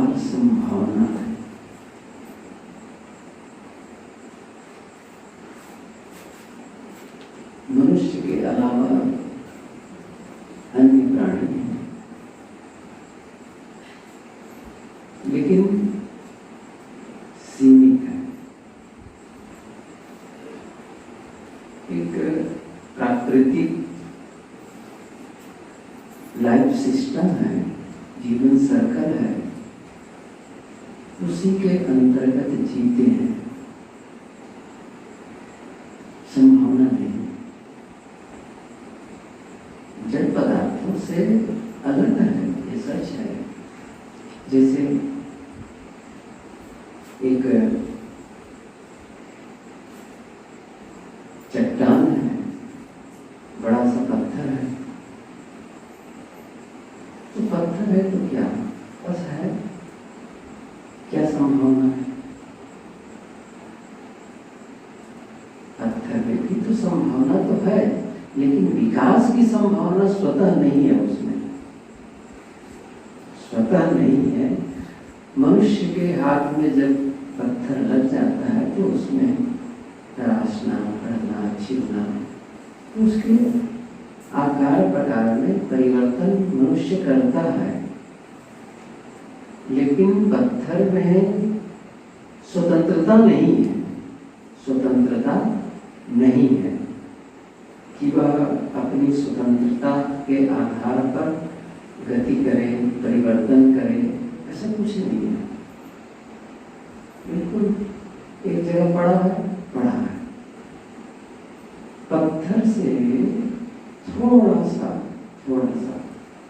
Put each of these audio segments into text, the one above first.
अपार संभावना है। मनुष्य के अलावा अन्य प्राणी हैं, लेकिन सीमित है। एक प्राकृतिक लाइफ सिस्टम है, जीवन सर्कल है, उसी के अंतर्गत जीते हैं। संभावना नहीं, जड़ पदार्थों से अलग है, ये सच है। जैसे एक चट्टान है, बड़ा सा पत्थर है, तो पत्थर है तो क्या बस है, क्या संभावना है? पत्थर में भी तो संभावना तो है, लेकिन विकास की संभावना स्वतः नहीं है, उसमें स्वतः नहीं है। मनुष्य के हाथ में जब पत्थर लग जाता है तो उसमें तराशना, पढ़ना, छीलना, उसके आकार प्रकार में परिवर्तन मनुष्य करता है। लेकिन पत्थर में स्वतंत्रता नहीं है, स्वतंत्रता नहीं है कि वह अपनी स्वतंत्रता के आधार पर गति करे, परिवर्तन करे, ऐसा कुछ नहीं है। बिल्कुल एक जगह पड़ा है। पत्थर से थोड़ा सा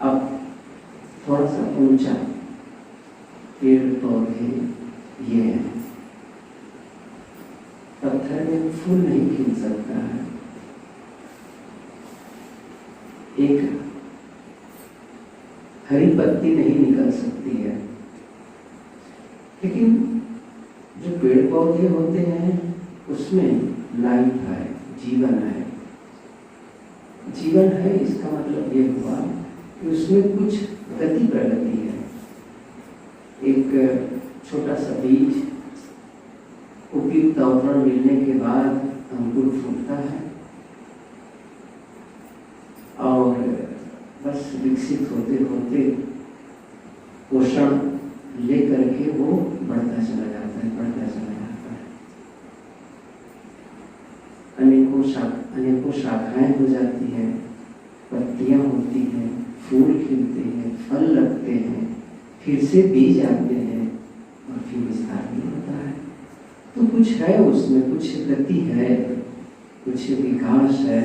अब थोड़ा सा ऊंचा पेड़ पौधे ये है। पत्थर में फूल नहीं खिल सकता है, एक हरी पत्ती नहीं निकल सकती है, लेकिन जो पेड़ पौधे होते हैं उसमें लाइफ है, जीवन है। जीवन है इसका मतलब ये हुआ कि उसमें कुछ गति प्रगति है। एक छोटा सा बीज उपयुक्त अवतरण मिलने के बाद अंकुर फूटता है और बस विकसित होते होते पोषण लेकर के वो बढ़ता चला जाता है। अनेकों शाखाएं हो जाती हैं, पत्तियां होती हैं, फूल खिलते हैं, फल लगते हैं, फिर से बीज आते हैं और फिर विस्तार भी होता है। तो कुछ है उसमें, कुछ गति है, कुछ विकास है,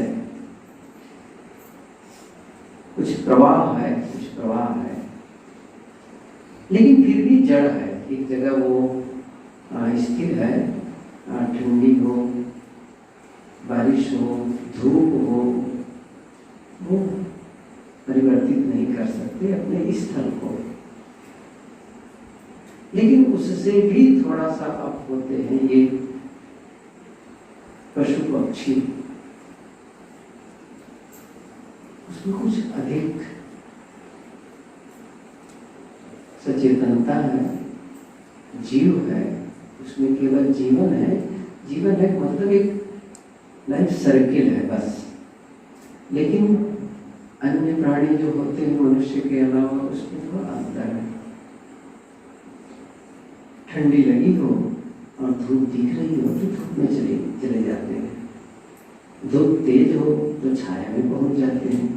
कुछ प्रवाह है, लेकिन फिर भी जड़ है। एक जगह वो स्थिर है, ठंडी हो, बारिश हो, धूप हो, वो परिवर्तित नहीं कर सकते अपने स्थल को। लेकिन उससे भी थोड़ा सा अप होते हैं ये पशु पक्षी, उसमें कुछ अधिक सचेतनता है, जीव है, उसमें केवल जीवन है। जीवन है मतलब एक लाइफ सर्किल है बस। लेकिन अन्य प्राणी जो होते हैं मनुष्य के अलावा, उसमें थोड़ा अंतर है। ठंडी लगी हो और धूप दिख रही हो तो धूप में चले जाते हैं, धूप तेज हो तो छाया में पहुंच जाते हैं,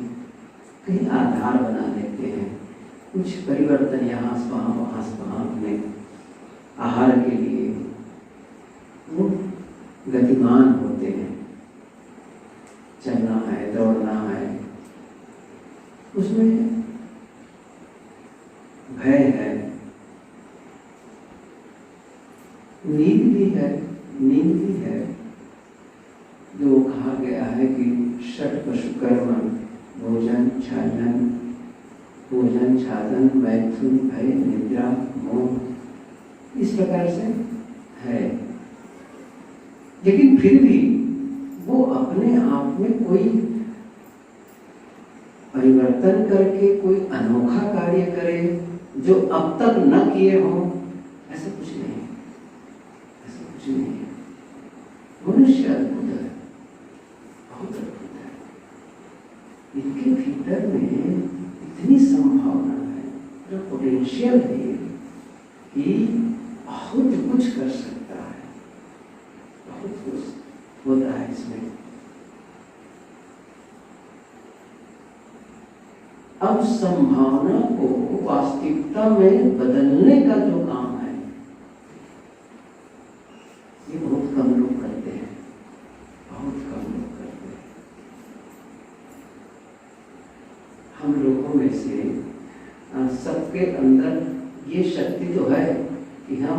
कहीं आधार बना लेते हैं, कुछ परिवर्तन यहाँ से वहाँ अपने आहार के लिए वो गतिमान होते हैं। चलना है, दौड़ना है, उसमें भय है, नींद भी है। जो कहा गया है कि षट पशु कर्म भोजन छादन मैथुन भय निद्रा मोह, इस प्रकार से है। लेकिन फिर भी वो अपने आप में कोई परिवर्तन करके कोई अनोखा कार्य करे जो अब तक न किए हों, ऐसा कुछ नहीं, ऐसा कुछ नहीं है। मनुष्य अद्भुत है, बहुत अद्भुत है। इनके भीतर में इतनी संभावना है, जो पोटेंशियल है कि बहुत कुछ कर सकता है, बहुत कुछ होता है इसमें। अब संभावना को वास्तविकता में बदलने का जो काम है, ये बहुत कम लोग करते हैं, बहुत कम लोग करते हैं। हम लोगों में से सबके अंदर ये शक्ति तो है कि हम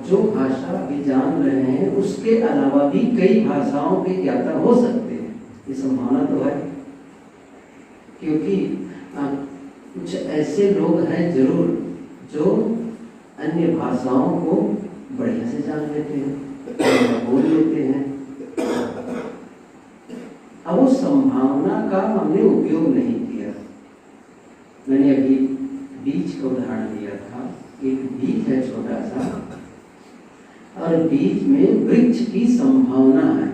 जो भाषा भी जान रहे हैं उसके अलावा भी कई भाषाओं के ज्ञाता हो सकते हैं, ये संभावना तो है। क्योंकि कुछ ऐसे लोग हैं जरूर जो अन्य भाषाओं को बढ़िया से जान लेते हैं, बोल लेते हैं। अब उस संभावना का हमने उपयोग नहीं किया। मैंने अभी बीज का उदाहरण दिया था। एक बीज है छोटा सा, और बीज में वृक्ष की संभावना है,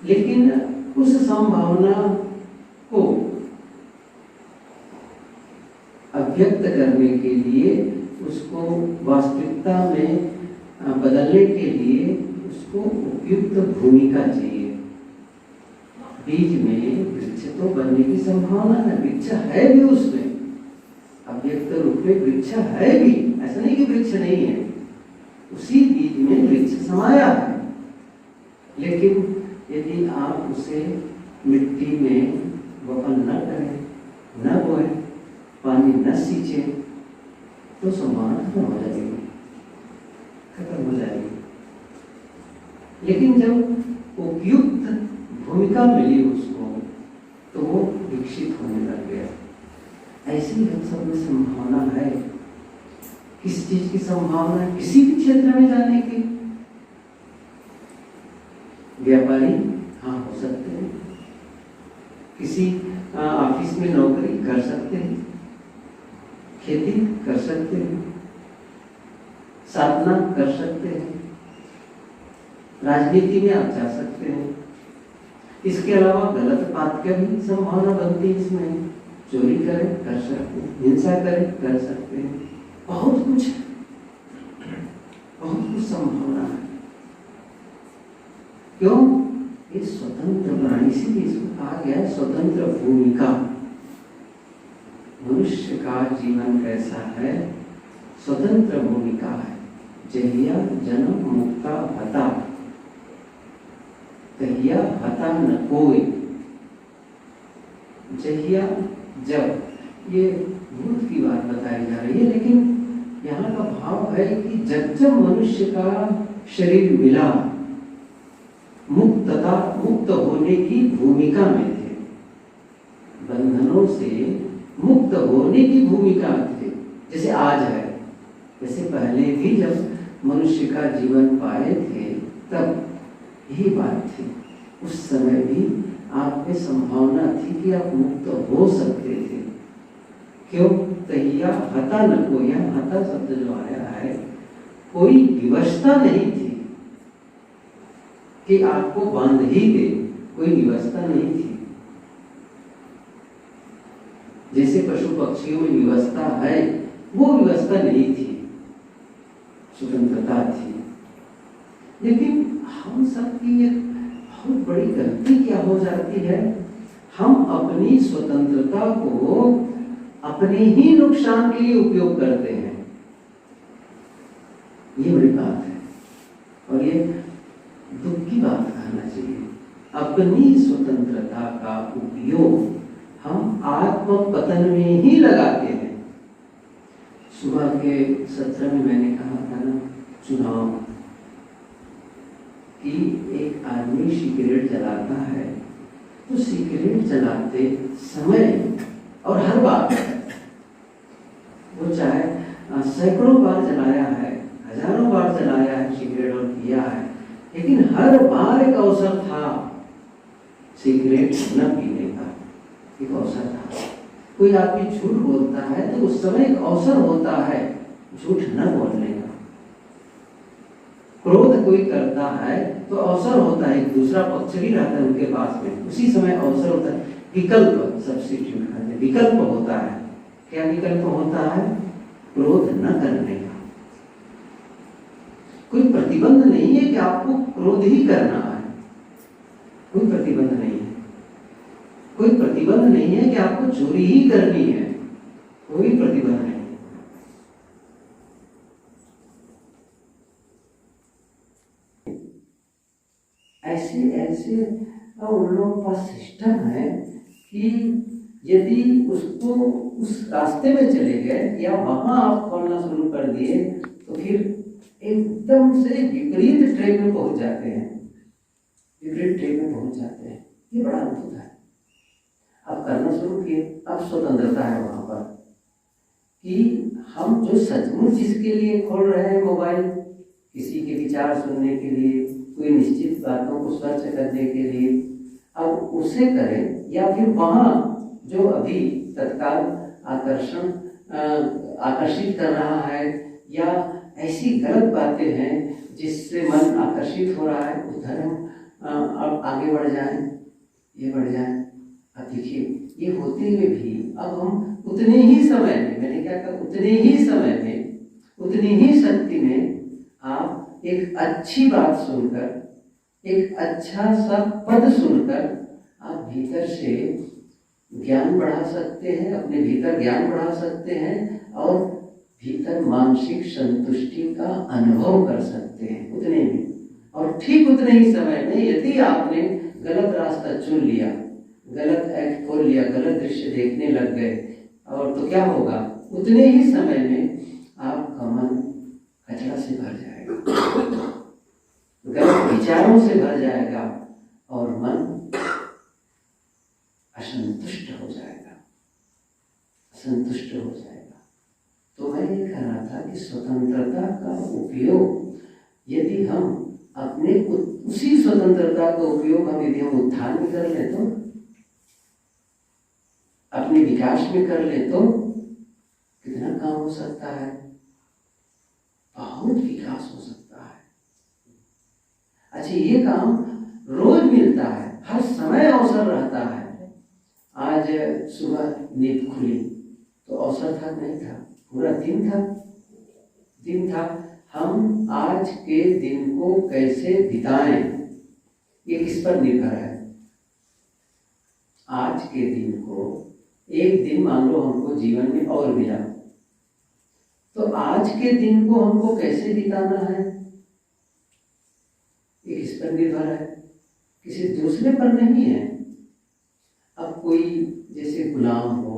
लेकिन उस संभावना को अभिव्यक्त करने के लिए, उसको वास्तविकता में बदलने के लिए उसको उपयुक्त भूमिका चाहिए। बीज में वृक्ष तो बनने की संभावना है, वृक्ष है भी उसमें, अव्यक्त रूप में वृक्ष है भी, ऐसा नहीं कि वृक्ष नहीं है, उसी बीज में वृक्ष समाया है। लेकिन यदि आप उसे मिट्टी में वपन न करें, न बोए, पानी न सींचे, तो संभावना खत्म हो जाएगी, खत्म हो जाएगी। लेकिन जब उपयुक्त भूमिका मिली उसको, तो वो विकसित होने लग गया। ऐसी ही हम सब में संभावना है। किस चीज की संभावना है? किसी भी क्षेत्र में जाने की। व्यापारी हाँ हो सकते हैं, किसी ऑफिस में नौकरी कर सकते हैं, खेती कर सकते हैं, साधना कर सकते हैं, राजनीति में आप जा सकते हैं। इसके अलावा गलत बात का भी संभावना बनती है इसमें, चोरी करें कर सकते हैं, हिंसा करें कर सकते हैं, बहुत कुछ है, बहुत कुछ संभावना है। क्यों? ये स्वतंत्र प्राणी, इसीलिए इसको कहा गया है स्वतंत्र भूमिका। मनुष्य का जीवन कैसा है? स्वतंत्र भूमिका है। जहिया जन्म मुक्ता हता, तहिया हता न कोई। जहिया जब, ये भूत की बात बताई जा रही है, लेकिन यहाँ का भाव है कि जब जब मनुष्य का शरीर मिला, मुक्त होने की भूमिका में थे, बंधनों से मुक्त होने की भूमिका थे, जैसे आज है। वैसे पहले भी जब मनुष्य का जीवन पाए थे तब यही बात थी। उस समय भी आप में संभावना थी कि आप मुक्त हो सकते थे। क्यों? तहिया हता न कोई, हता शब्द जो आया है, कोई व्यवस्था नहीं थी कि आपको बांध ही दे, कोई व्यवस्था नहीं थी। जैसे पशु पक्षियों में व्यवस्था है, वो व्यवस्था नहीं थी, स्वतंत्रता थी। लेकिन हम सबकी एक बहुत बड़ी गलती क्या हो जाती है, हम अपनी स्वतंत्रता को अपने ही नुकसान के लिए उपयोग करते हैं। ये बड़ी बात है, और ये दुख की बात कहना चाहिए। अपनी स्वतंत्रता का उपयोग हम आत्म पतन में ही लगाते हैं। सुबह के सत्र में मैंने कहा था ना, चुनाव, कि एक आदमी सिगरेट जलाता है, तो सिगरेट जलाते समय और हर बार, वो चाहे सैकड़ों बार जलाया है, हजारों बार जलाया है सिगरेट और पिया है, लेकिन हर बार एक अवसर था सिगरेट न पीने का, एक अवसर था। कोई आदमी झूठ बोलता है तो उस समय एक अवसर होता है झूठ न बोलने का। क्रोध कोई करता है तो अवसर होता है, एक दूसरा पक्ष भी रहता है उनके पास में, उसी समय अवसर होता है, विकल्प सब्स्टिट्यूट करते हैं, विकल्प होता है। क्या विकल्प होता है? क्रोध न करने का। कोई प्रतिबंध नहीं है कि आपको क्रोध ही करना है, कोई प्रतिबंध नहीं है। कोई प्रतिबंध नहीं है कि आपको चोरी ही करनी है, कोई प्रतिबंध नहीं। ऐसे ऐसे उन लोगों का सिस्टम है कि यदि उसको उस रास्ते में चले गए या वहां आप खोलना शुरू कर दिए तो फिर एकदम से विपरीत ट्रैक में पहुंच जाते हैं, विपरीत ट्रैक में पहुंच जाते हैं। ये बड़ा अद्भुत है। आप करना शुरू किए, अब स्वतंत्रता है वहां पर कि हम जो सचमुच जिसके लिए खोल रहे हैं मोबाइल, किसी के विचार सुनने के लिए, कोई निश्चित बातों को सर्च करने के लिए, अब उसे करें या फिर वहाँ जो अभी तत्काल आकर्षित कर रहा है या ऐसी गलत बातें हैं जिससे मन आकर्षित हो रहा है, उधर हम अब आगे बढ़ जाएं, ये बढ़ जाएं। अब देखिए ये होते हुए भी अब हम उतने ही समय में, मैंने क्या कहा, उतने ही समय में, उतनी ही शक्ति में आप एक अच्छी बात सुनकर, एक अच्छा सा पद सुनकर आप भीतर से ज्ञान बढ़ा सकते हैं, अपने भीतर ज्ञान बढ़ा सकते हैं और भीतर मानसिक संतुष्टि का अनुभव कर सकते हैं उतने में। और ठीक उतने ही समय में यदि आपने गलत रास्ता चुन लिया, गलत ऐप खोल लिया, गलत दृश्य देखने लग गए, और तो क्या होगा, उतने ही समय में आपका मन कचरा से भर जाएगा, गलत विचारों से भर जाएगा और मन असंतुष्ट हो जाएगा, असंतुष्ट हो जाएगा। तो मैं ये कह रहा था कि स्वतंत्रता का उपयोग यदि हम अपने उसी स्वतंत्रता का उपयोग हम यदि हम उत्थान में कर ले, तो अपने विकास में कर ले, तो कितना काम हो सकता है, बहुत विकास हो सकता है। अच्छा, ये काम रोज मिलता है, हर समय अवसर रहता है। आज सुबह नींद खुली तो अवसर था, नहीं था, पूरा दिन था, दिन था। हम आज के दिन को कैसे बिताएं, ये किस पर निर्भर है। आज के दिन को, एक दिन मान लो हमको जीवन में और मिला, तो आज के दिन को हमको कैसे बिताना है, ये किस पर निर्भर है, किसी दूसरे पर नहीं है। अब कोई जैसे गुलाम हो,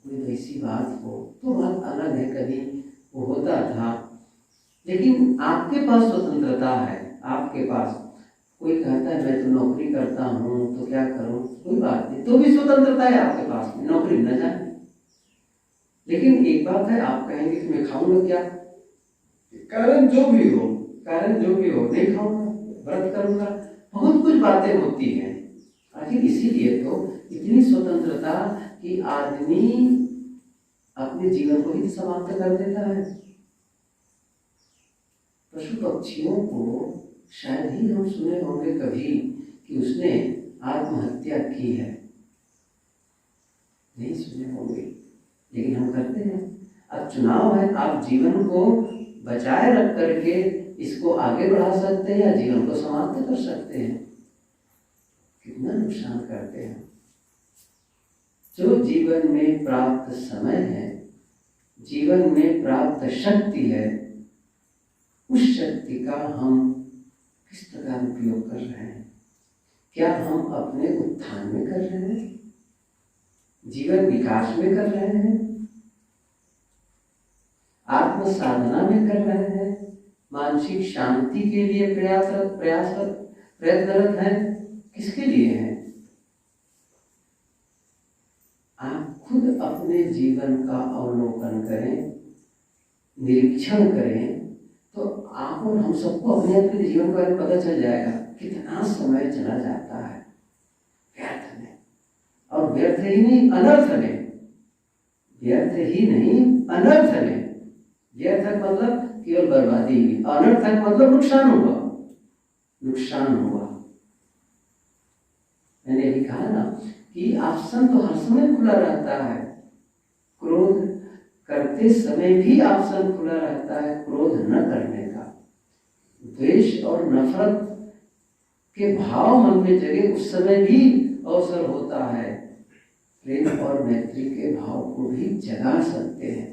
कोई वैसी बात हो तो बात अलग है, कभी वो होता था, लेकिन आपके पास स्वतंत्रता है। आपके पास कोई कहता है मैं तो नौकरी करता हूँ तो क्या करूँ, कोई बात नहीं, तो भी स्वतंत्रता है आपके पास, नौकरी न जाए। लेकिन एक बात है, आप कहेंगे कि मैं खाऊंगा क्या, कारण जो भी हो, कारण जो भी हो, नहीं खाऊंगा, व्रत करूंगा, बहुत कुछ बातें होती हैं। आखिर इसीलिए तो इतनी स्वतंत्रता कि आदमी अपने जीवन को ही समाप्त कर देता है। पशु पक्षियों को शायद ही हम सुने होंगे कभी कि उसने आत्महत्या की है, नहीं सुने होंगे, लेकिन हम करते हैं। अब चुनाव है, आप जीवन को बचाए रख करके इसको आगे बढ़ा सकते हैं या जीवन को समाप्त कर सकते हैं। कितना नुकसान करते हैं। जो जीवन में प्राप्त समय है, जीवन में प्राप्त शक्ति है, उस शक्ति का हम किस प्रकार उपयोग कर रहे हैं। क्या हम अपने उत्थान में कर रहे हैं, जीवन विकास में कर रहे हैं, आत्म साधना में कर रहे हैं, मानसिक शांति के लिए प्रयत्नरत हैं, किसके लिए हैं। आप खुद अपने जीवन का अवलोकन करें, निरीक्षण करें, तो आप और हम सबको अपने अपने जीवन के बारे में पता चल जाएगा कितना समय चला जाता है व्यर्थ में, और व्यर्थ ही नहीं, अनर्थ में। व्यर्थ ही नहीं, अनर्थ में। व्यर्थ मतलब केवल बर्बादी हुई, अनर्थक मतलब नुकसान हुआ, नुकसान हुआ। मैंने अभी कहा ना कि आसन तो हर समय खुला रहता है, क्रोध करते समय भी आसन खुला रहता है, क्रोध न करने का। द्वेष और नफरत के भाव मन में जगे उस समय भी अवसर होता है। प्रेम और मैत्री के भाव को भी जगा सकते हैं,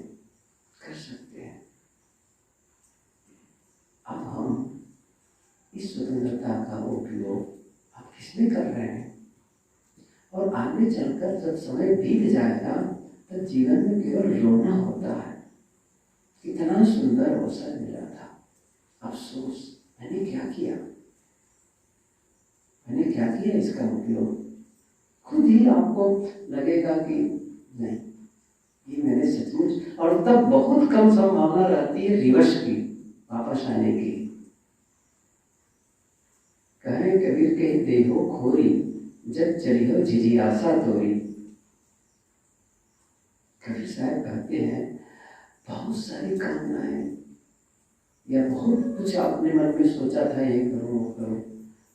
कर सकते हैं। अब हम इस स्वतंत्रता का उपयोग आप किसमें कर रहे हैं? और आगे चलकर जब समय बीत जाएगा तब जीवन में केवल रोना होता है, कितना सुंदर अवसर मिला था, अफसोस मैंने क्या किया, मैंने क्या किया इसका उपयोग। खुद ही आपको लगेगा कि नहीं, ये मैंने सचमुच, और तब बहुत कम संभावना रहती है रिवर्स की, वापस आने की। कहे कबीर के देहो खोरी, जब चली हो झिझियासा तोरी। कबीर साहब कहते हैं बहुत सारी कामनाएं या बहुत कुछ आपने मन में सोचा था ये करूं वो करूं,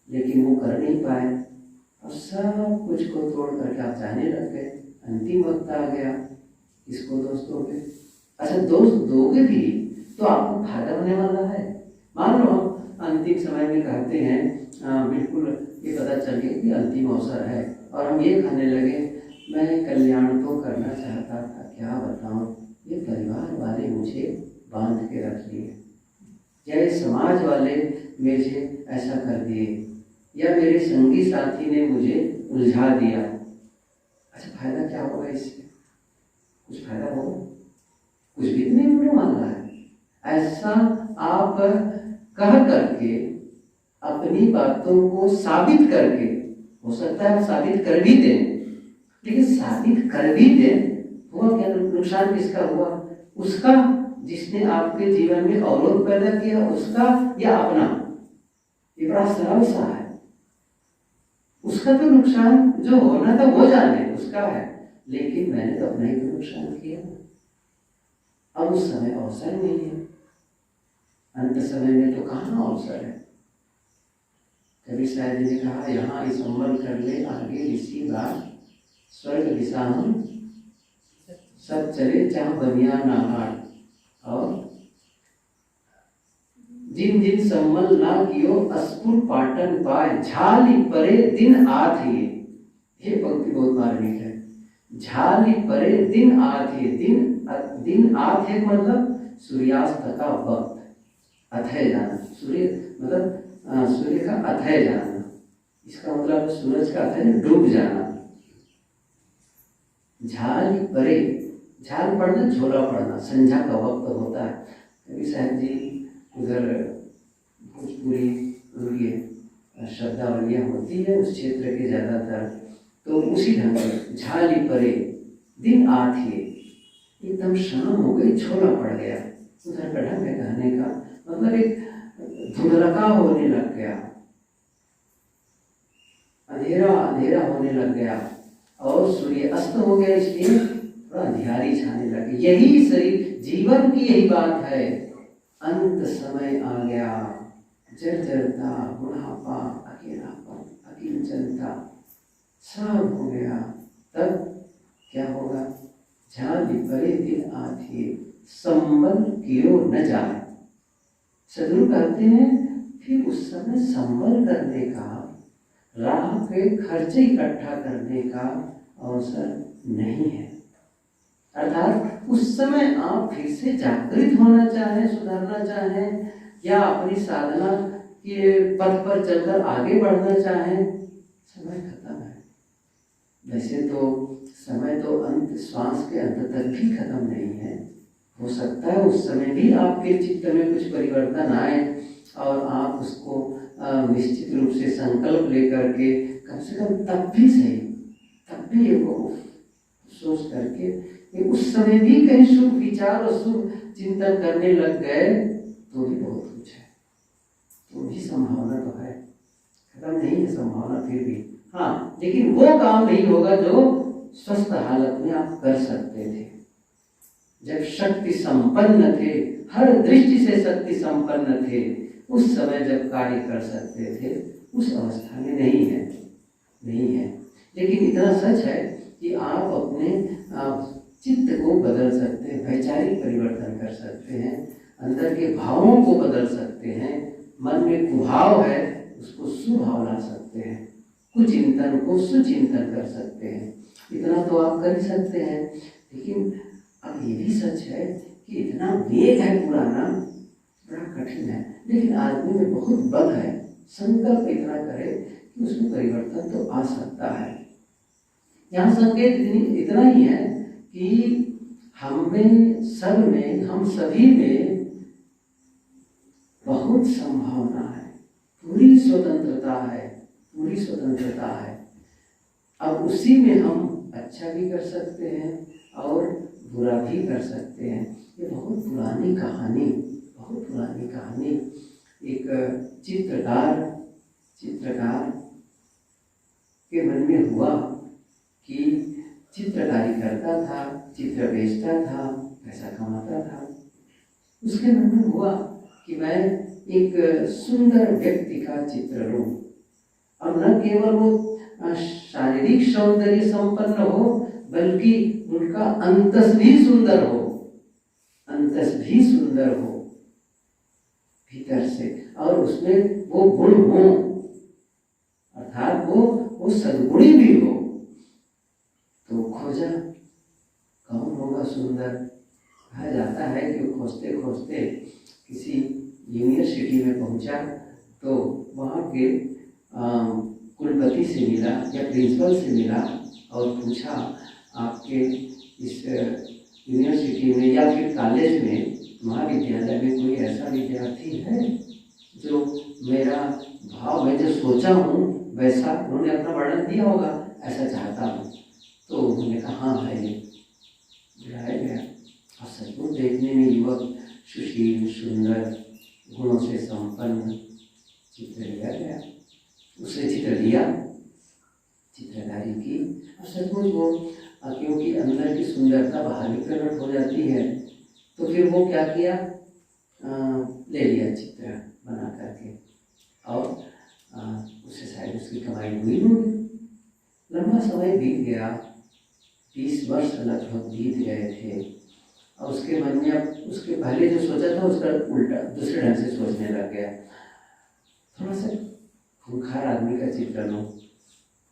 लेकिन वो कर नहीं पाए और सब कुछ को तोड़ करके आप जाने लग गए। अंतिम वक्त आ गया, इसको दोस्तों पे अच्छा दोस्त दोगे भी तो आपको फायदा होने वाला है। मान लो अंतिम समय में कहते हैं बिल्कुल ये पता चल गया कि अंतिम अवसर है और हम ये कहने लगे मैं कल्याण तो करना चाहता था, क्या बताऊं ये परिवार वाले मुझे बांध के रख लिए, या ये समाज वाले मुझे ऐसा कर दिए, या मेरे संगी साथी ने मुझे उलझा दिया। अच्छा फायदा क्या होगा इससे? कुछ फायदा होगा? कुछ भी नहीं होने वाला है। ऐसा आप कह करके अपनी बातों को साबित करके, हो सकता है आप साबित कर भी दें, लेकिन साबित कर भी दें हुआ क्या नुकसान? किसका हुआ? उसका जिसने आपके जीवन में अवरोध पैदा किया उसका, या अपना? ये बड़ा सरल सा है। उसका तो नुकसान जो होना था वो जाने उसका है, लेकिन मैंने तो अपना ही तो नुकसान किया। अब उस समय अवसर नहीं है, अंत समय में तो कहाँ अवसर है। कबीर साहब जी ने कहा यहाँ संभल कर ले आगे ऋषि बात, स्वर्ग दिशा हम सब चले जहाँ बनिया ना हार। और जिन जिन संभल ना कियो अस्पुर पाटन पाए, झाली परे दिन आत ये पंक्ति बहुत मार्मिक है। झाली परे दिन आत दिन आत है मतलब सूर्यास्त का वक्त, अथय जाना। सूर्य मतलब सूर्य का अथय जाना, इसका मतलब सूरज का अथय डूब जाना। झाल परे, झाल पड़ना झोला पड़ना, संध्या का वक्त होता है। कबीर साहब जी उधर भोजपुरी शब्दावलियाँ होती है उस क्षेत्र के ज़्यादातर, तो उसी ढंग से झाली परे दिन आथे, एकदम शाम हो गई झोला पड़ गया। उधर का ढंग है कहने का मतलब एक धुंधलका होने लग गया, अंधेरा अंधेरा होने लग गया और सूर्य अस्त हो गया, इसलिए थोड़ा अंधियारी छाने लगी। यही शरीर जीवन की यही बात है, अंत समय आ गया, जर्जरता, बुढ़ापा, अकेलापन, अकिंचनता सब हो गया। तब क्या होगा? झाली परे दिन आथे, संबल कियो न जाए। सदगुरु कहते हैं फिर उस समय संबल करने का, राह पे खर्चे इकट्ठा करने का अवसर नहीं है। अर्थात उस समय आप फिर से जागृत होना चाहें, सुधरना चाहें, या अपनी साधना के पथ पर चलकर आगे बढ़ना चाहें, समय खत्म है। वैसे तो समय तो अंत श्वास के अंत तक भी खत्म नहीं है। हो सकता है उस समय भी आपके चित्त में कुछ परिवर्तन आए और आप उसको निश्चित रूप से संकल्प लेकर के कम से कम तब भी सही, तब भी वो सोच करके कि उस समय भी कहीं शुभ विचार और शुभ चिंतन करने लग गए तो भी बहुत कुछ है, तो भी संभावना तो है, खत्म नहीं है संभावना फिर भी। हाँ, लेकिन वो काम नहीं होगा जो स्वस्थ हालत में आप कर सकते थे। जब शक्ति संपन्न थे, हर दृष्टि से शक्ति संपन्न थे, उस समय जब कार्य कर सकते थे, उस अवस्था में नहीं है, नहीं है। लेकिन इतना सच है कि आप अपने चित्त को बदल सकते हैं, वैचारिक परिवर्तन कर सकते हैं, अंदर के भावों को बदल सकते हैं, मन में कुभाव है उसको सुभाव ला सकते हैं, कुचिंतन को सुचिंतन कर सकते हैं। इतना तो आप कर ही सकते हैं। लेकिन अब ये भी सच है कि इतना वेग है पुराना, बड़ा कठिन है। लेकिन आदमी में बहुत बल है, संकल्प इतना करे कि उसमें परिवर्तन तो आ सकता है। यहाँ संकेत इतना ही है कि हम में, सब में, हम सभी में बहुत संभावना है, पूरी स्वतंत्रता है, पूरी स्वतंत्रता है। अब उसी में हम अच्छा भी कर सकते हैं और बुरा भी कर सकते हैं। ये बहुत पुरानी कहानी, बहुत पुरानी कहानी। एक चित्रकार के मन में हुआ कि चित्रकारी करता था, चित्र बेचता था, पैसा कमाता था। उसके मन में हुआ कि मैं एक सुंदर व्यक्ति का चित्र लूं, और न केवल वो शारीरिक सौंदर्य संपन्न हो, बल्कि उनका अंतस भी सुंदर हो, अंतस भी सुंदर हो भीतर से, और उसमें वो गुण हो, अर्थात वो सद्गुणी भी हो। तो खोजा कौन होगा सुंदर। कहा जाता है कि वो खोजते खोजते किसी यूनिवर्सिटी में पहुंचा, तो वहाँ के कुलपति से मिला या प्रिंसिपल से मिला और पूछा, आपके इस यूनिवर्सिटी में या फिर कॉलेज में, महाविद्यालय में कोई ऐसा विद्यार्थी है जो मेरा भाव, मैं जो सोचा हूँ वैसा, उन्होंने अपना वर्णन दिया होगा, ऐसा चाहता हूँ। तो उन्होंने कहा हाँ है, बुलाया गया और सचमुच देखने में युवक सुशील, सुंदर, गुणों से संपन्न चित्र लिया गया। उसने चित्र लिया, चित्रकारी की, और सचमुच वो, क्योंकि अंदर की सुंदरता बाहर भी प्रकट हो जाती है, तो फिर वो क्या किया, ले लिया चित्र बना करके, और उससे शायद उसकी कमाई हुई होगी। लंबा समय बीत गया, 20 वर्ष लगभग बीत गए थे, और उसके मन में अब उसके पहले जो सोचा था उसका उल्टा दूसरे ढंग से सोचने लग गया। थोड़ा सा खूंखार आदमी का चित्र लो,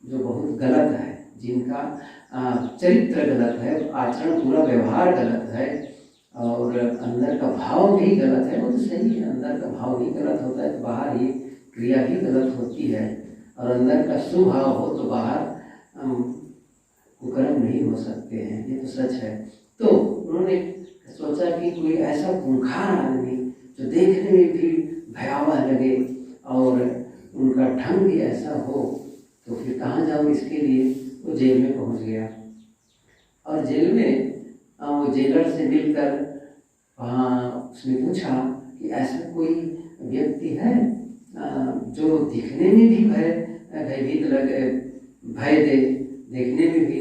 जो बहुत गलत है, जिनका चरित्र गलत है, आचरण पूरा व्यवहार गलत है, और अंदर का भाव भी गलत है। वो तो सही है, अंदर का भाव ही गलत होता है तो बाहर ही क्रिया भी गलत होती है, और अंदर का सुभाव हो तो बाहर कुकर्म नहीं हो सकते हैं, ये तो सच है। तो उन्होंने सोचा कि कोई ऐसा खूंखार आदमी जो देखने में भी भयावह लगे और उनका ढंग भी ऐसा हो, तो फिर कहाँ जाऊँ इसके लिए। वो जेल में पहुँच गया, और जेल में वो जेलर से मिलकर वहाँ उसने पूछा कि ऐसा कोई व्यक्ति है जो दिखने में भी भयभीत लगे, भय दे, देखने में भी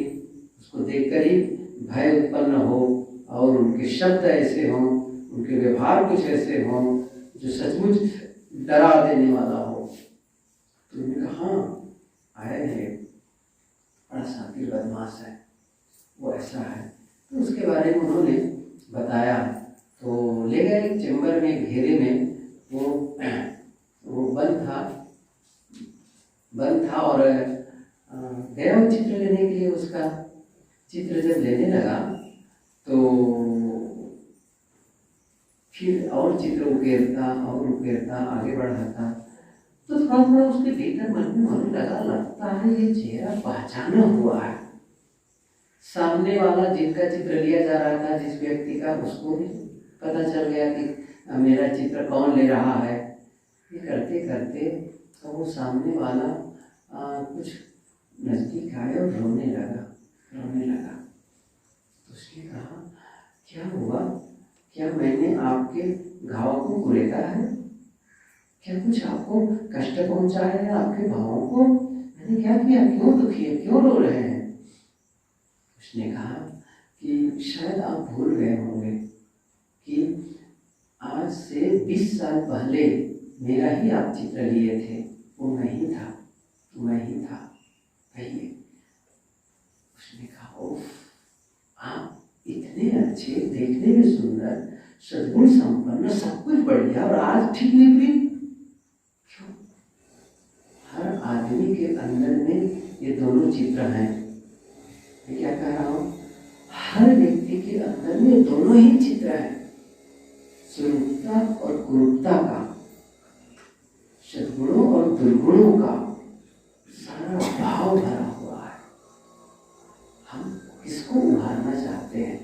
उसको देखकर ही भय उत्पन्न हो, और उनके शब्द ऐसे हों, उनके व्यवहार कुछ ऐसे हों जो सचमुच डरा देने वाला हो। तो उन्होंने कहा हाँ, आए हैं, बड़ा शातिर बदमाश है, वो ऐसा है। तो उसके बारे में उन्होंने बताया। तो ले गए एक चैम्बर में, घेरे में, वो बंद था और गया वो चित्र लेने के लिए। उसका चित्र जब लेने लगा तो फिर और चित्र उकेरता आगे बढ़ाता, तो थोड़ा थोड़ा उसके भीतर मन में होने लगा, लगता है ये चेहरा पहचाना हुआ है। सामने वाला जिनका चित्र लिया जा रहा था, जिस व्यक्ति का, उसको भी पता चल गया कि मेरा चित्र कौन ले रहा है। ये करते करते तो वो सामने वाला कुछ नजदीक आया और रोने लगा। तो उसने कहा क्या हुआ, क्या मैंने आपके घाव को कुरेदा है, क्या कुछ आपको कष्ट पहुंचा है आपके भावों को, मैंने क्या किया, क्यों दुखी है, क्यों रो रहे हैं। उसने कहा कि शायद आप भूल गए होंगे कि आज से 20 साल पहले मेरा ही आप चित्र लिए थे, वो मैं ही था, कहिए। उसने कहा, ओफ, आप इतने अच्छे, देखने में सुंदर, सद्गुण संपन्न, सब कुछ बढ़िया, और आज ठीक विपरीत क्यों? हर आदमी के अंदर में ये दोनों चित्र हैं। मैं क्या कह रहा हूँ? हर व्यक्ति के अंदर में दोनों ही चित्र हैं, स्वरूपता और कुरूपता का, सद्गुणों और दुर्गुणों का सारा भाव भरा हुआ है। हम किसको उभारना चाहते हैं?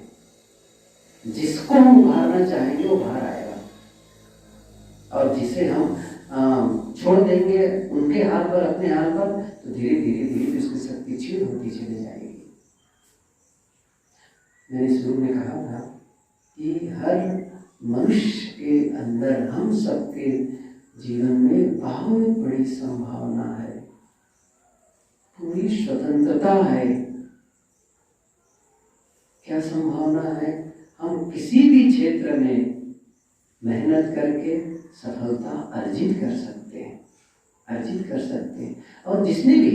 जिसको हम उभारना चाहेंगे वो बाहर आएगा, और जिसे हम छोड़ देंगे उनके हाल पर, अपने हाल पर, तो धीरे धीरे उसकी शक्ति क्षीण होती चली जाएगी। मैंने शुरू में कहा था कि हर मनुष्य के अंदर, हम सबके जीवन में बहुत बड़ी संभावना है, पूरी स्वतंत्रता है। क्या संभावना है? हम किसी भी क्षेत्र में मेहनत करके सफलता अर्जित कर सकते हैं। और जिसने भी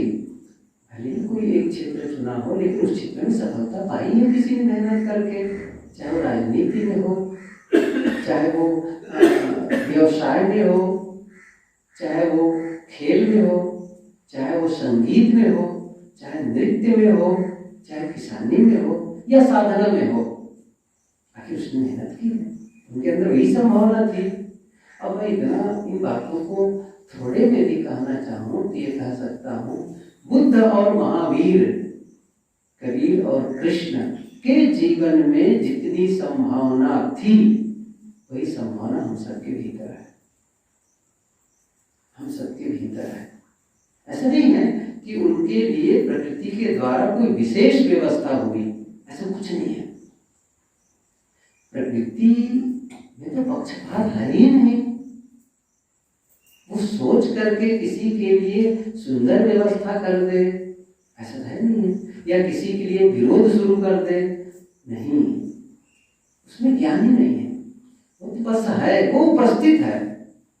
भले ही कोई एक क्षेत्र चुना हो, लेकिन उस क्षेत्र में सफलता पाई है किसी ने मेहनत करके, चाहे वो राजनीति में हो, चाहे वो व्यवसाय में हो, चाहे वो खेल में हो, चाहे वो संगीत में हो, चाहे नृत्य में हो, चाहे किसानी में हो या साधना में हो, आखिर उसने मेहनत की है, उनके अंदर वही संभावना थी। अब मैं इतना इन बातों को थोड़े में भी कहना चाहूँ तो ये कह सकता हूँ, बुद्ध और महावीर, कबीर और कृष्ण के जीवन में जितनी संभावना थी, वही संभावना हम सबके भीतर है। ऐसा नहीं है कि उनके लिए प्रकृति के द्वारा कोई विशेष व्यवस्था हुई, ऐसा कुछ नहीं है। प्रकृति में तो पक्षपात है ही नहीं। वो सोच करके किसी के लिए सुंदर व्यवस्था कर दे, ऐसा है नहीं है, या किसी के लिए विरोध शुरू कर दे, नहीं, उसमें ज्ञान ही नहीं है। वो तो बस है, वो उपस्थित है,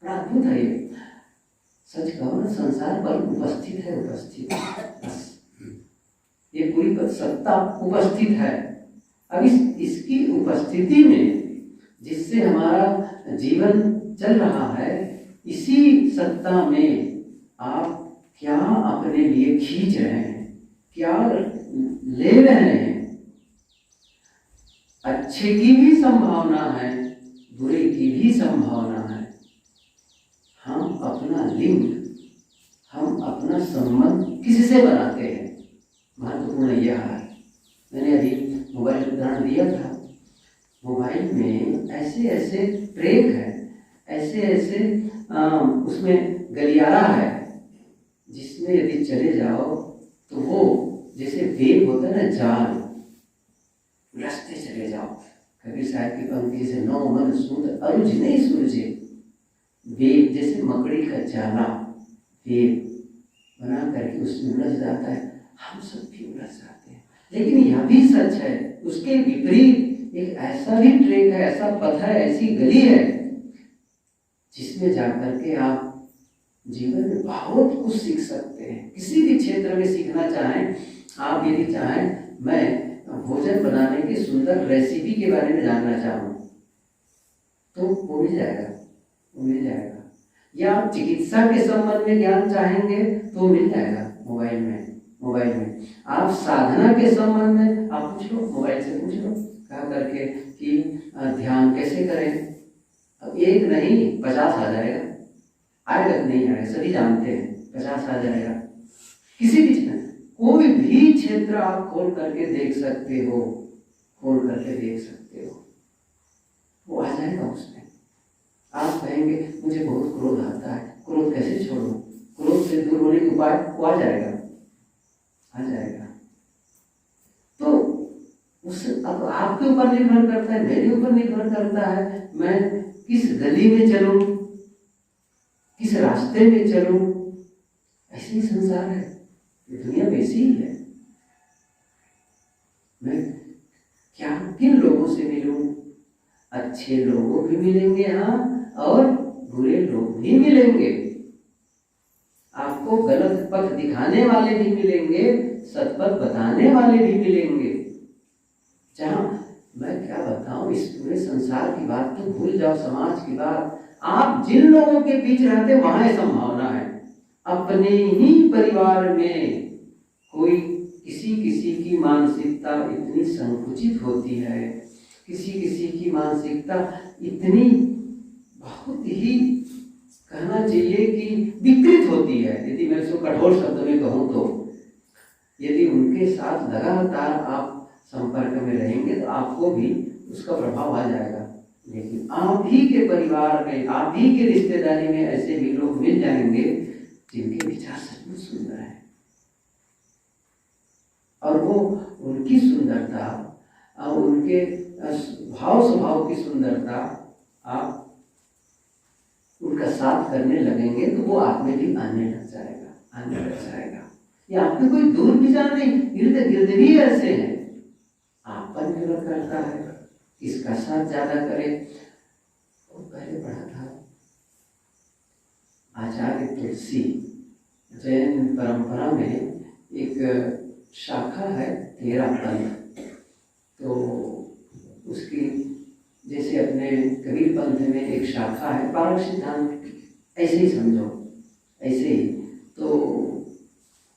बड़ा अद्भुत है ये। सच कहो ना, संसार पर उपस्थित है, बस ये पूरी सत्ता उपस्थित है। अब इसकी उपस्थिति में जिससे हमारा जीवन चल रहा है, इसी सत्ता में आप क्या अपने लिए खींच रहे हैं, क्या ले रहे हैं। अच्छे की भी संभावना है, बुरे की भी संभावना है। हम अपना लिंग, हम अपना संबंध किससे बनाते हैं, महत्वपूर्ण यह है। मैंने अभी मोबाइल उदाहरण दिया था। मोबाइल में ऐसे ट्रैक है, ऐसे उसमें गलियारा है, जिसमें यदि चले जाओ तो वो जैसे वेग होता है ना, जाल, रास्ते चले जाओ। कबीर साहब की पंक्ति से, नौ मन सूद अरुझ नहीं सुलझे, वेग जैसे मकड़ी का जाला, वेग बना करके उसमें उलझ जाता है। हम सब भी उलझ जाते हैं, लेकिन यह भी सच है, उसके विपरीत एक ऐसा भी ट्रैक है, ऐसा पथ है, ऐसी गली है, जिसमें जाकर के आप जीवन में बहुत कुछ सीख सकते हैं। किसी भी क्षेत्र में सीखना चाहें आप, यदि चाहें मैं भोजन बनाने की सुंदर रेसिपी के बारे में जानना चाहूँ तो वो मिल जाएगा, या आप चिकित्सा के संबंध में ज्ञान चाहेंगे तो मिल जाएगा मोबाइल में। आप साधना के संबंध में आप पूछ लो, मोबाइल से पूछ लो, कहा करके कि ध्यान कैसे करें। अब एक नहीं 50 आ जाएगा, आएगा तो नहीं आएगा, सभी जानते हैं, 50 आ जाएगा। किसी भी क्षेत्र, कोई भी क्षेत्र आप खोल करके देख सकते हो, वो आ जाएगा उसमें। आप कहेंगे मुझे बहुत क्रोध आता है, क्रोध कैसे छोड़ूं, क्रोध से दूर होने के उपाय, वो आ जाएगा। तो उस अब आपके ऊपर निर्भर करता है, मेरे ऊपर निर्भर करता है, मैं किस गली में चलूं, किस रास्ते में चलूं। ऐसे ही संसार है, दुनिया वैसी ही है। मैं किन लोगों से मिलूं? अच्छे लोग भी मिलेंगे यहाँ और बुरे लोग भी मिलेंगे। आपको गलत पथ दिखाने वाले भी मिलेंगे, सत्पथ बताने वाले भी मिलेंगे। जहाँ मैं क्या बताऊं, इस पूरे संसार की बात तो भूल जाओ, समाज की बात, आप जिन लोगों के बीच रहते वहां संभावना है। अपने ही परिवार में कोई किसी किसी की मानसिकता इतनी संकुचित होती है, किसी किसी की मानसिकता इतनी बहुत ही कहना चाहिए कि विकृत होती है, यदि मैं इसको कठोर शब्द में कहूँ तो। यदि उनके साथ लगातार आप संपर्क में रहेंगे तो आपको भी उसका प्रभाव आ जाएगा। लेकिन आप ही के परिवार में, आप ही के रिश्तेदारी में ऐसे भी लोग मिल जाएंगे जिनके विचार सचमुच सुंदर है, और वो उनकी सुंदरता और उनके भाव स्वभाव की सुंदरता आप उनका साथ करने लगेंगे तो वो आप में भी आने लग जाएगा। ये आपके कोई दूर भी जान नहीं, इर्द गिर्द भी ऐसे हैं। आप पर निर्भर करता है किसका साथ ज्यादा करे। वो पहले पढ़ा था आचार्य तुलसी, जैन परंपरा में एक शाखा है तेरा पंथ, तो उसकी जैसे अपने कबीर पंथ में एक शाखा है पारक सिद्धांत, ऐसे ही समझो, ऐसे ही। तो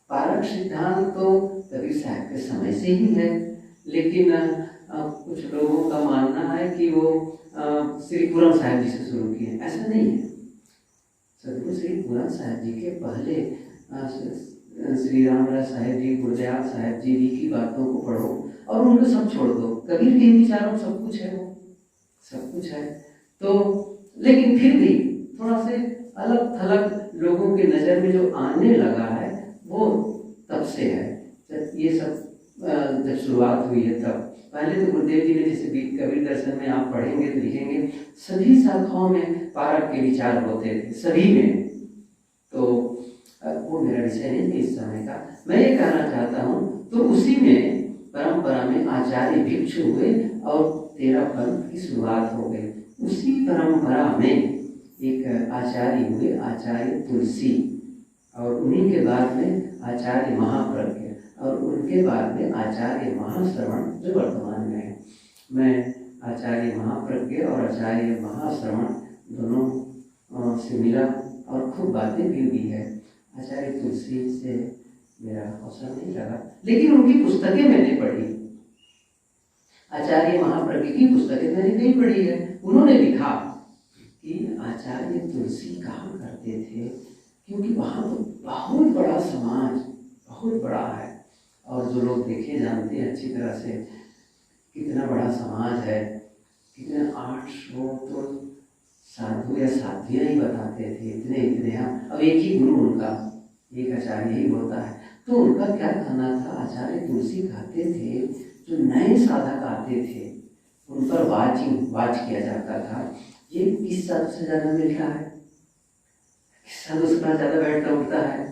पारक सिद्धांत तो कबीर साहब के समय से ही है, लेकिन कुछ लोगों का मानना है कि वो श्री पूरन साहब जी से शुरू किए। ऐसा नहीं है। सदगुरु श्री पूरन साहब जी के पहले श्री रामदास साहेब जी, गुरदयाल साहब जी की बातों को पढ़ो और उनको सब छोड़ दो। कबीर के विचारों सब कुछ है, वो सब कुछ है। तो लेकिन फिर भी थोड़ा से अलग थलग लोगों के नज़र में जो आने लगा है वो तब से है, जब ये सब जब शुरुआत हुई है तब। पहले तो गुरुदेव जी ने जैसे कबीर दर्शन में आप पढ़ेंगे तो लिखेंगे सभी शाखाओं में पारक के विचार होते थे, सभी में। तो वो मेरा विषय नहीं है इस समय का। मैं ये कहना चाहता हूँ, तो उसी में परंपरा में आचार्य भिक्षु हुए और तेरा पंथ की शुरुआत हो गई। उसी परंपरा में एक आचार्य हुए आचार्य तुलसी, और उन्हीं के बाद में आचार्य महाप्रज्ञ, और उनके बाद में आचार्य महाश्रवण जो वर्तमान में है। मैं आचार्य महाप्रज्ञ और आचार्य महाश्रवण दोनों से मिला और खूब बातें भी हुई है। आचार्य तुलसी से मेरा अवसर नहीं लगा, लेकिन उनकी पुस्तकें मैंने पढ़ी। आचार्य महाप्रज्ञ की पुस्तकें मैंने नहीं पढ़ी है। उन्होंने लिखा कि आचार्य तुलसी कहा करते थे, क्योंकि वहाँ तो बहुत बड़ा समाज, बहुत बड़ा है, और जो लोग देखे जानते हैं अच्छी तरह से कितना बड़ा समाज है, कितने 800 तो साधु या साध्वियाँ ही बताते थे, इतने इतने। अब एक ही गुरु उनका, एक आचार्य ही होता है। तो उनका क्या कहना था, आचार्य तुलसी कहते थे जो नए साधक आते थे उन पर वाच किया जाता था, ये किस साधु से ज़्यादा मिल रहा है, किस साधु से ज़्यादा बैठता उठता है।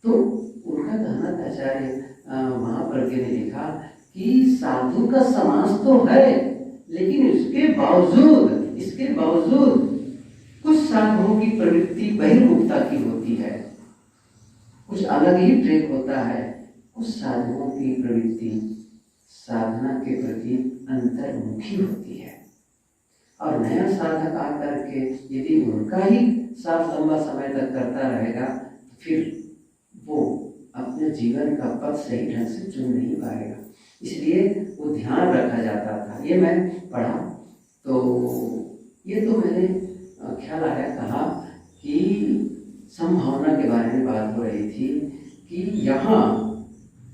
तो उनका कहना था, आचार्य महाप्रज्ञ ने लिखा कि साधु का समाज तो है, लेकिन इसके बावजूद कुछ साधुओं की प्रवृत्ति बहिर्मुखता की होती है, कुछ अलग ही ट्रैक होता है। कुछ साधुओं की प्रवृत्ति साधना के प्रति अंतर्मुखी होती है, और नया साधक आकर के यदि उनका ही साथ लंबा समय तक करता रहेगा तो फिर वो अपने जीवन का पथ सही ढंग से चुन नहीं पाएगा। इसलिए वो ध्यान रखा जाता था। ये मैं पढ़ा, तो ये तो मैंने ख्याल आया, कहा कि संभावना के बारे में बात हो रही थी कि यहाँ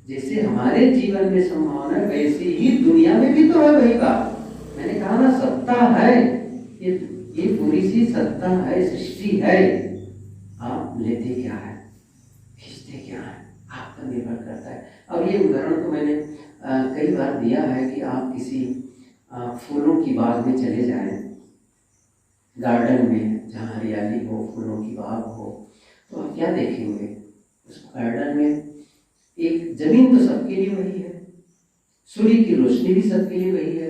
जैसे हमारे जीवन में संभावना है, वैसे ही दुनिया में भी तो है वही बात। मैंने कहा ना, सत्ता है, ये पूरी सी सत्ता है, सृष्टि है। आप लेते क्या है, खींचते क्या है, आप पर निर्भर करता है। अब ये उदाहरण तो मैंने कई बार दिया है कि आप किसी फूलों की बाग में चले जाएं, गार्डन में जहाँ हरियाली हो, फूलों की बाग हो, तो आप क्या देखेंगे, उस गार्डन में एक जमीन तो सबके लिए वही है, सूर्य की रोशनी भी सबके लिए वही है।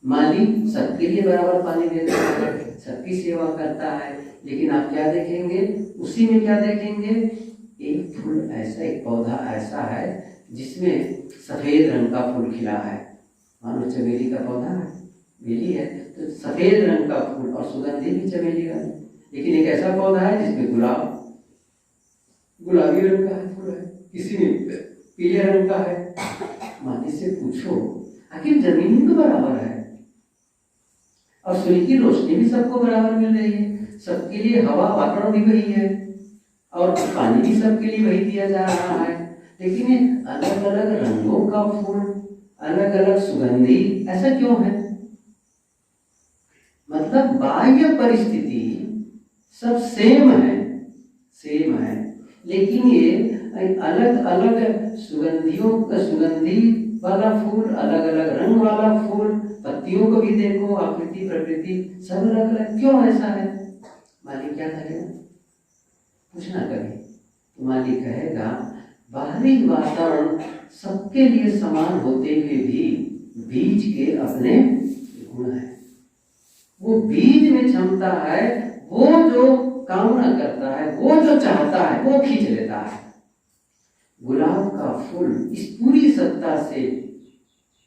माली सबके लिए बराबर पानी देता है, सबकी सेवा करता है, लेकिन आप क्या देखेंगे, उसी में क्या देखेंगे, एक फूल ऐसा, एक पौधा ऐसा है जिसमें सफेद रंग का फूल खिला है। मानो चमेली का पौधा है, बेली है तो सफेद रंग का फूल और सुगंधी भी चमेली का। लेकिन एक ऐसा पौधा है जिसमें गुलाबी रंग का है फूल है, किसी में पीले रंग का है। माली से पूछो, आखिर जमीन ही तो बराबर है और सूर्य की रोशनी भी सबको बराबर मिल रही है, सबके लिए हवा वातावरण भी वही है और पानी भी सबके लिए वही दिया जा रहा है। लेकिन ये अलग अलग रंगों का फूल, अलग अलग सुगंधी, ऐसा क्यों है? मतलब बाह्य परिस्थिति सब सेम है, लेकिन ये अलग अलग सुगंधी वाला फूल, अलग अलग रंग वाला फूल, पत्तियों को भी देखो, आकृति प्रकृति सब अलग अलग, क्यों ऐसा है? मालिक क्या कहेगा? पूछना कभी तो मालिक कहेगा, बाहरी वातावरण सबके लिए समान होते हुए भी बीज के अपने गुण हैं। वो बीज में क्षमता है, वो जो कामना करता है, वो जो चाहता है, वो खींच लेता है। गुलाब का फूल इस पूरी सत्ता से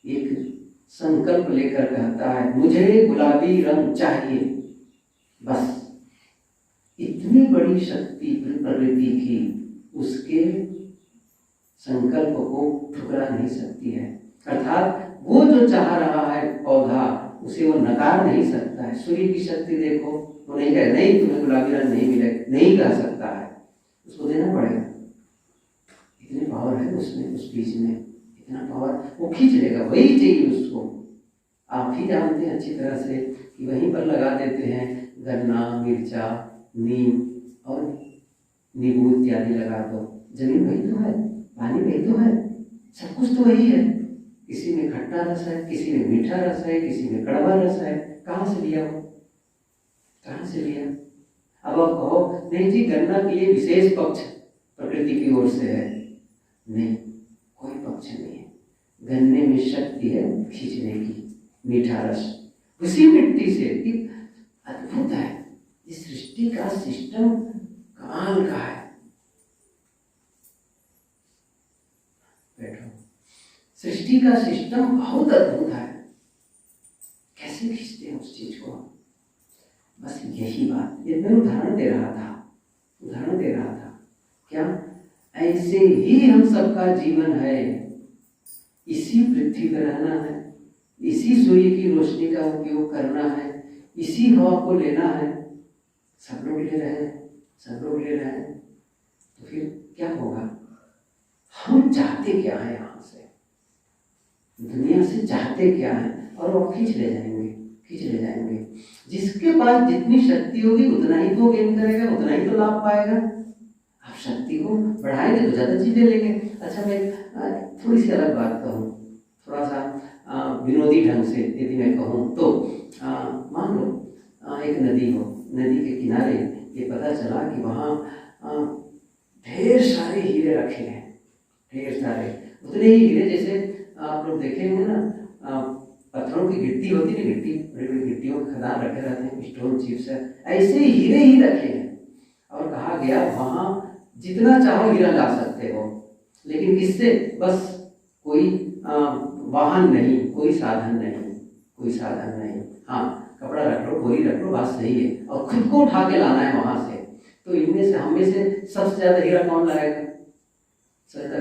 एक संकल्प लेकर कहता है, मुझे गुलाबी रंग चाहिए, बस। इतनी बड़ी शक्ति प्रकृति की उसके संकल्प को ठुकरा नहीं सकती है। अर्थात वो जो चाह रहा है पौधा, उसे वो नकार नहीं सकता है। सूर्य की शक्ति देखो, वो नहीं कहे नहीं तुम्हें गुलाबी रंग नहीं मिलेगा, नहीं कह सकता है, उसको देना पड़ेगा। इतनी पावर है उसमें, उस बीज में इतना पावर, वो खींच लेगा, वही चाहिए उसको। आप ही जानते हैं अच्छी तरह से कि वहीं पर लगा देते हैं गन्ना, मिर्चा, नीम और नींबू इत्यादि लगा दो, जमीन वही तो है, पानी वही तो है, सब कुछ तो वही है। किसी में खट्टा रस है, किसी में मीठा रस है, किसी में कड़वा रस है, कहाँ से लिया वो, कहाँ से लिया? अब आप कहो नहीं जी गन्ना के लिए विशेष पक्ष प्रकृति की ओर से है, नहीं, कोई पक्ष नहीं है। गन्ने में शक्ति है खींचने की, मीठा रस उसी मिट्टी से। अद्भुत है, इस सृष्टि का सिस्टम कमाल का है। बैठो, सृष्टि का सिस्टम बहुत अद्भुत है, कैसे खींचते हैं उस चीज को। बस यही बात, ये मैं उदाहरण दे रहा था क्या ऐसे ही हम सबका जीवन है, इसी पृथ्वी पर रहना है, इसी सूर्य की रोशनी का उपयोग करना है, इसी हवा को लेना है। सब लोग ले रहे हैं, तो फिर क्या होगा? हम चाहते क्या है, यहाँ से दुनिया से चाहते क्या है, और वो खींच ले जाएंगे। जिसके पास जितनी शक्ति होगी उतना ही तो गेन करेगा, उतना ही तो लाभ पाएगा। आप शक्ति को बढ़ाएंगे तो ज्यादा चीजें लेंगे। अच्छा, मैं थोड़ी सी अलग बात कहूँ, थोड़ा सा विनोदी ढंग से यदि मैं कहूँ तो मान लो एक नदी हो, नदी के किनारे ये पता चला कि वहाँ ढेर सारे हीरे रखे हैं, ढेर सारे, उतने ही हीरे जैसे आप लोग देखेंगे ना, पत्थरों की गिट्टी होती है, गिट्टी बड़ी बड़ी गिट्टियों के खदान रखे रहते हैं, स्टोन चिप्स है, ऐसे हीरे ही रखे हैं। और कहा गया वहाँ जितना चाहो हीरा ला सकते हो, लेकिन किससे? बस कोई वाहन नहीं, कोई साधन नहीं। हाँ, कपड़ा रख लो, बोरी रख लो, बात सही है, और खुद को उठा के लाना है वहां से। तो इनमें से हम में से सबसे ज्यादा हीरा कौन लाएगा?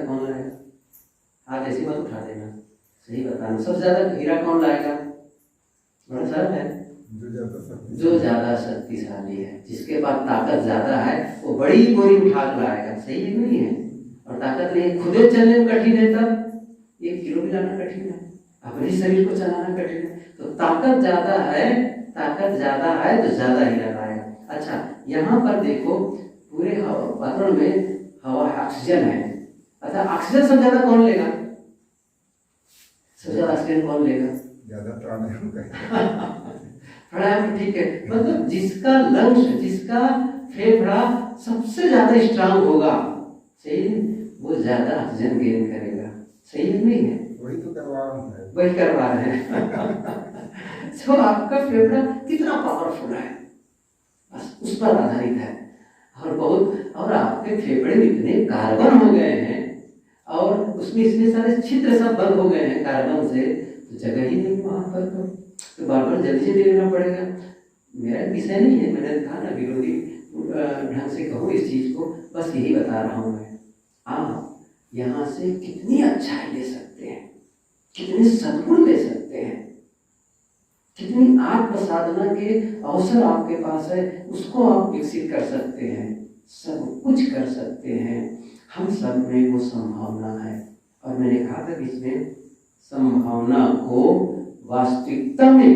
कौन लाएगा? हाथ ऐसी मत उठा देना, सही बताना, सबसे ज्यादा हीरा कौन लाएगा? बड़ा सरल है, जो ज्यादा शक्तिशाली है, जिसके पास ताकत ज्यादा है, वो बड़ी बोरी उठा कर लाएगा। सही है नहीं है? और ताकत नहीं, खुदे चलने में कठिन है, तब 1 किलो भी लाना कठिन है, अपने शरीर को चलाना कठिन है। तो ताकत ज्यादा है तो ज्यादा हीरा लाएगा। अच्छा, यहाँ पर देखो, पूरे वातावरण में हवा ऑक्सीजन है, अच्छा ऑक्सीजन सबसे ज्यादा कौन लेगा? सबसे ज्यादा ऑक्सीजन कौन लेगा? ज्यादा प्राणायाम प्राणायाम, ठीक है, मतलब जिसका लंग्स, जिसका फेफड़ा सबसे ज्यादा स्ट्रांग होगा, सही है, वो ज्यादा ऑक्सीजन गेन करेगा। सही है नहीं है? वही तो करवा रहा हूँ। वही करवा रहे हैं। सो आपका फेफड़ा कितना पावरफुल है, बस उस पर आधारित है। और आपके फेफड़े में इतने कार्बन हो गए हैं और उसमें इतने सारे छिद्र सब बंद हो गए हैं कार्बन से, तो जगह ही नहीं वहां पर, तो बार बार जल्दी से लेना पड़ेगा। मेरा विषय नहीं है, मैंने कहा ना विरोधी ढंग से कहूँ इस चीज को, बस यही बता रहा हूँ मैं। आप यहाँ से कितनी अच्छाई ले सकते हैं, कितने सद्गुण ले सकते हैं, कितनी आत्म साधना के अवसर आपके पास है, उसको आप विकसित कर सकते हैं, सब कुछ कर सकते हैं। हम सब में वो संभावना है। और मैंने कहा था इसमें संभावना को वास्तविकता में,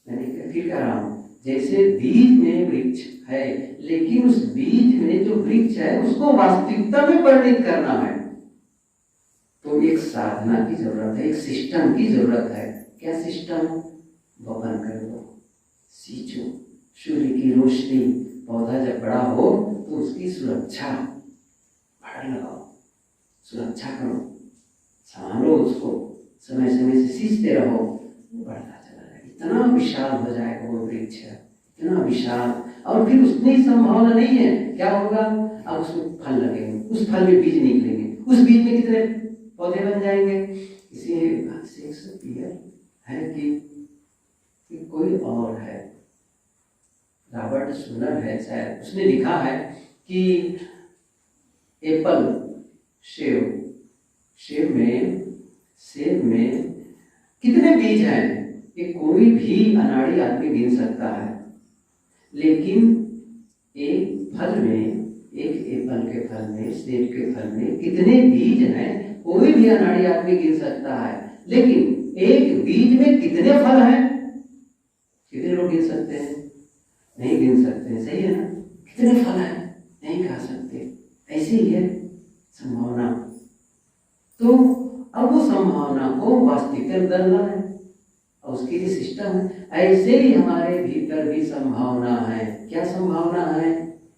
मैंने फिर कह रहा हूँ, जैसे बीज में वृक्ष है, लेकिन उस बीज में जो वृक्ष है उसको वास्तविकता में परिणित करना है, तो एक साधना की जरूरत है, एक सिस्टम की जरूरत है। क्या सिस्टम? वपन कर दो, सींचो, सूर्य की रोशनी, पौधा जब बड़ा हो तो उसकी सुरक्षा, भाड़ लगाओ, सुरक्षा करो, संभालो उसको, समय समय से सींचते रहो, बढ़ता चला जाएगा, इतना विशाल हो जाएगा वो वृक्ष, इतना विशाल। और फिर उसमें संभावना नहीं है, क्या होगा? अब उसमें फल लगेंगे, उस फल में बीज निकलेंगे, उस बीज में कितने पौधे बन जाएंगे। इसी बात से एक सौ क्लियर है कि कोई और है, रॉबर्ट सुनर है शायद, उसने लिखा है कि एप्पल, सेब में कितने बीज हैं, ये कोई भी अनाड़ी आदमी गिन सकता है, लेकिन एक फल में, एक एप्पल के फल में, सेब के फल में कितने बीज हैं कोई भी अनाड़ी आदमी गिन सकता है, लेकिन एक बीज में कितने फल हैं कितने लोग गिन सकते हैं? नहीं गिन सकते, सही है ना? कितने फल हैं नहीं कह सकते। ऐसे ही है संभावना। तो अब वो संभावना को वास्तविकता में बदलना है और उसके लिए सिस्टम है। ऐसे ही हमारे भीतर भी संभावना है। क्या संभावना है?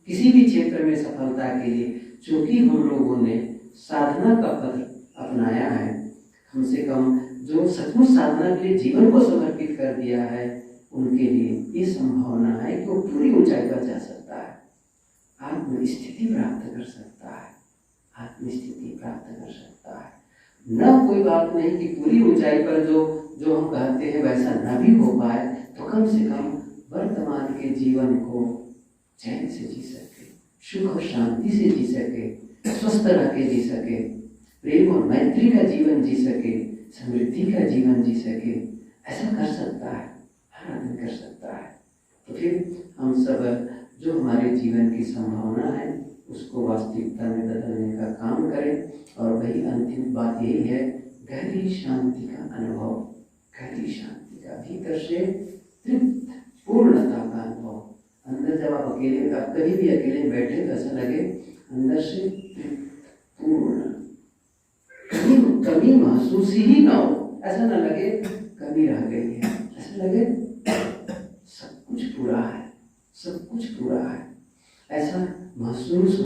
किसी भी क्षेत्र में सफलता के लिए, चूंकि हम लोगों ने साधना का पथ अपनाया है, कम से कम जो सचमुच साधना के लिए जीवन को समर्पित कर दिया है, उनके लिए ये संभावना है कि वो पूरी ऊंचाई पर जा सकता है, आत्मस्थिति प्राप्त कर सकता है, आत्मस्थिति प्राप्त कर सकता है। न कोई बात नहीं कि पूरी ऊंचाई पर जो हम कहते हैं वैसा न भी हो पाए, तो कम से कम वर्तमान के जीवन को चैन से जी सके, सुख और शांति से जी सके, स्वस्थ रह के जी सके, प्रेम और मैत्री का जीवन जी सके, समृद्धि का जीवन जी सके, ऐसा कर सकता है, हर आदमी कर सकता है। तो फिर हम सब जो हमारे जीवन की संभावना है उसको वास्तविकता में बदलने का काम करें। और वही अंतिम बात यही है, गहरी शांति का अनुभव, गहरी शांति का, भीतर से तृप्त पूर्णता का अनुभव। अंदर जब आप अकेले, आप कहीं भी अकेले बैठे तो ऐसा लगे अंदर से तृप्त पूर्ण, कमी महसूस ही ना हो, ऐसा ना लगे कमी रह गई है, ऐसा लगे सब कुछ पूरा है, सब कुछ पूरा है, ऐसा महसूस